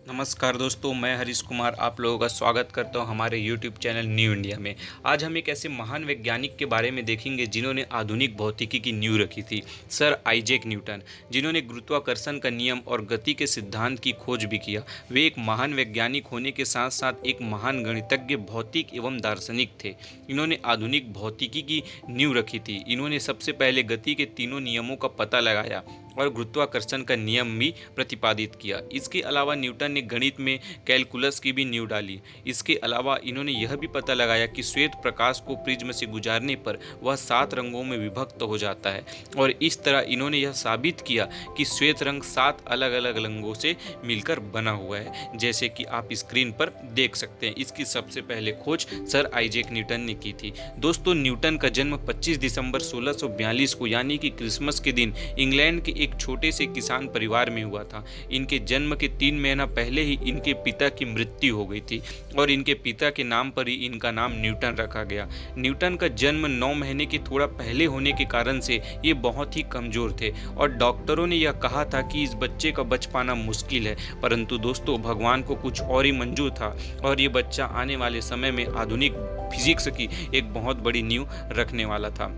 नमस्कार दोस्तों, मैं हरीश कुमार आप लोगों का स्वागत करता हूं हमारे यूट्यूब चैनल न्यू इंडिया में। आज हम एक ऐसे महान वैज्ञानिक के बारे में देखेंगे जिन्होंने आधुनिक भौतिकी की नींव रखी थी, सर आइजैक न्यूटन, जिन्होंने गुरुत्वाकर्षण का नियम और गति के सिद्धांत की खोज भी किया। वे एक महान वैज्ञानिक होने के साथ साथ एक महान गणितज्ञ, भौतिक एवं दार्शनिक थे। इन्होंने आधुनिक भौतिकी की नींव रखी थी। इन्होंने सबसे पहले गति के तीनों नियमों का पता लगाया और गुरुत्वाकर्षण का नियम भी प्रतिपादित किया। इसके अलावा न्यूटन ने गणित में कैलकुलस की भी नींव डाली। इसके अलावा इन्होंने यह भी पता लगाया कि श्वेत प्रकाश को प्रिज्म से गुजारने पर वह 7 रंगों में विभक्त हो जाता है और इस तरह इन्होंने यह साबित किया कि श्वेत रंग 7 अलग अलग रंगों से मिलकर बना हुआ है, जैसे कि आप स्क्रीन पर देख सकते हैं। इसकी सबसे पहले खोज सर आइजैक न्यूटन ने की थी। दोस्तों, न्यूटन का जन्म 25 दिसंबर 1642 को यानी कि क्रिसमस के दिन इंग्लैंड के एक छोटे से किसान परिवार में हुआ था। इनके जन्म के 3 महीना पहले ही इनके पिता की मृत्यु हो गई थी और इनके पिता के नाम पर ही इनका नाम न्यूटन रखा गया। न्यूटन का जन्म 9 महीने के थोड़ा पहले होने के कारण से ये बहुत ही कमजोर थे और डॉक्टरों ने यह कहा था कि इस बच्चे का बच पाना मुश्किल है, परंतु दोस्तों भगवान को कुछ और ही मंजूर था और ये बच्चा आने वाले समय में आधुनिक फिजिक्स की एक बहुत बड़ी नींव रखने वाला था।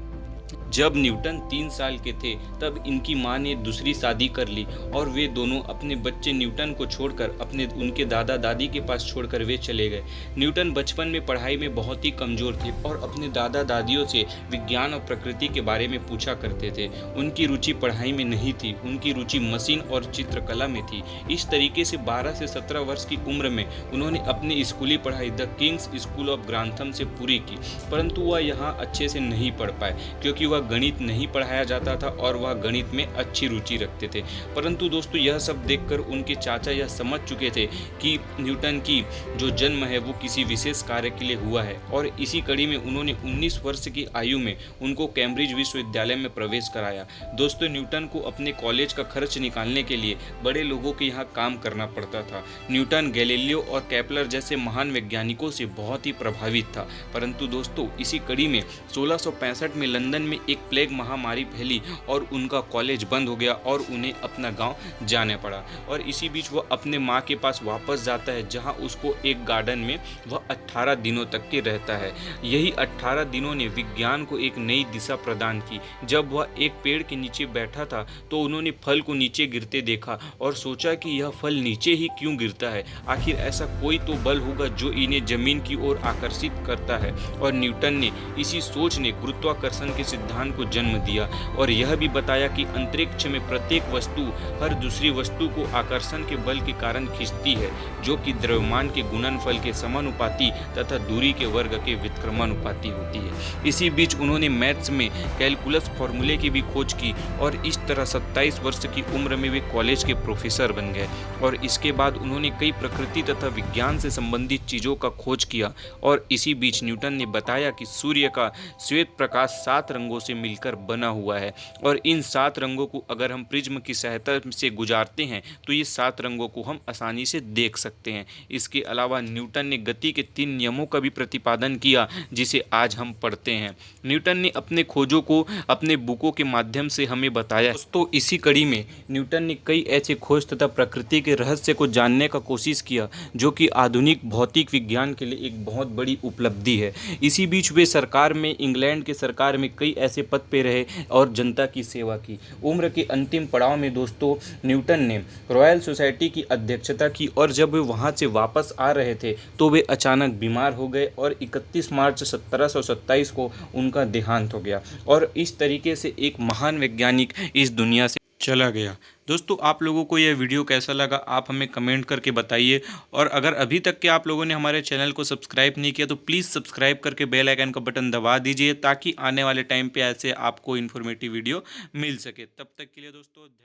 जब न्यूटन 3 साल के थे तब इनकी मां ने दूसरी शादी कर ली और वे दोनों अपने बच्चे न्यूटन को छोड़कर उनके दादा दादी के पास छोड़कर वे चले गए। न्यूटन बचपन में पढ़ाई में बहुत ही कमजोर थे और अपने दादा दादियों से विज्ञान और प्रकृति के बारे में पूछा करते थे। उनकी रुचि पढ़ाई में नहीं थी, उनकी रुचि मशीन और चित्रकला में थी। इस तरीके से 12 से 17 वर्ष की उम्र में उन्होंने अपनी स्कूली पढ़ाई the Kings school of Grantham से पूरी की, परंतु वह यहाँ अच्छे से नहीं पढ़ पाए क्योंकि वह गणित नहीं पढ़ाया जाता था और वह गणित में अच्छी रुचि रखते थे। परंतु दोस्तों यह सब देखकर उनके चाचा यह समझ चुके थे कि न्यूटन की जो जन्म है वो किसी विशेष कार्य के लिए हुआ है और इसी कड़ी में उन्होंने 19 वर्ष की आयु में उनको कैम्ब्रिज विश्वविद्यालय में प्रवेश कराया। दोस्तों, न्यूटन को अपने कॉलेज का खर्च निकालने के लिए बड़े लोगों के यहाँ काम करना पड़ता था। न्यूटन गैलीलियो और केपलर जैसे महान वैज्ञानिकों से बहुत ही प्रभावित था, परंतु दोस्तों इसी कड़ी में 1665 में लंदन में एक प्लेग महामारी फैली और उनका कॉलेज बंद हो गया और उन्हें अपना गांव जाने पड़ा। और इसी बीच वह अपने मां के पास वापस जाता है जहां उसको एक गार्डन में वह 18 दिनों तक के रहता है। यही 18 दिनों ने विज्ञान को एक नई दिशा प्रदान की। जब वह एक पेड़ के नीचे बैठा था तो उन्होंने फल को नीचे गिरते देखा और सोचा कि यह फल नीचे ही क्यों गिरता है, आखिर ऐसा कोई तो बल होगा जो इन्हें जमीन की ओर आकर्षित करता है। और न्यूटन ने इसी सोच ने गुरुत्वाकर्षण के सिद्धांत को जन्म दिया और यह भी बताया कि अंतरिक्ष में प्रत्येक वस्तु हर दूसरी वस्तु को आकर्षण के बल के कारण खींचती है, जो कि द्रव्यमान के गुणनफल के समानुपाती तथा दूरी के वर्ग के व्युत्क्रमानुपाती होती है। इसी बीच उन्होंने मैथ्स में कैलकुलस फॉर्मूले की भी खोज की और इस तरह 27 वर्ष की उम्र में वे कॉलेज के प्रोफेसर बन गए। और इसके बाद उन्होंने कई प्रकृति तथा विज्ञान से संबंधित चीजों का खोज किया और इसी बीच न्यूटन ने बताया कि सूर्य का श्वेत प्रकाश 7 रंगों से मिलकर बना हुआ है और इन 7 रंगों को अगर हम प्रिज्म की सहायता से गुजारते हैं तो ये 7 रंगों को हम आसानी से देख सकते हैं। इसके अलावा न्यूटन ने गति के 3 नियमों का भी प्रतिपादन किया जिसे आज हम पढ़ते हैं। न्यूटन ने अपने खोजों को अपने बुकों के माध्यम से हमें बताया। दोस्तों, इसी कड़ी में न्यूटन ने कई ऐसे खोज तथा प्रकृति के रहस्य को जानने का कोशिश किया जो कि आधुनिक भौतिक विज्ञान के लिए एक बहुत बड़ी उपलब्धि है। इसी बीच वे सरकार में, इंग्लैंड के सरकार में कई ऐसे पद पे रहे और जनता की सेवा की। उम्र के अंतिम पड़ाव में दोस्तों न्यूटन ने रॉयल सोसाइटी की अध्यक्षता की और जब वे वहां से वापस आ रहे थे तो वे अचानक बीमार हो गए और 31 मार्च 1727 को उनका देहांत हो गया और इस तरीके से एक महान वैज्ञानिक इस दुनिया से चला गया। दोस्तों, आप लोगों को यह वीडियो कैसा लगा आप हमें कमेंट करके बताइए और अगर अभी तक के आप लोगों ने हमारे चैनल को सब्सक्राइब नहीं किया तो प्लीज़ सब्सक्राइब करके बेल आइकन का बटन दबा दीजिए ताकि आने वाले टाइम पे ऐसे आपको इन्फॉर्मेटिव वीडियो मिल सके। तब तक के लिए दोस्तों धन्यवाद।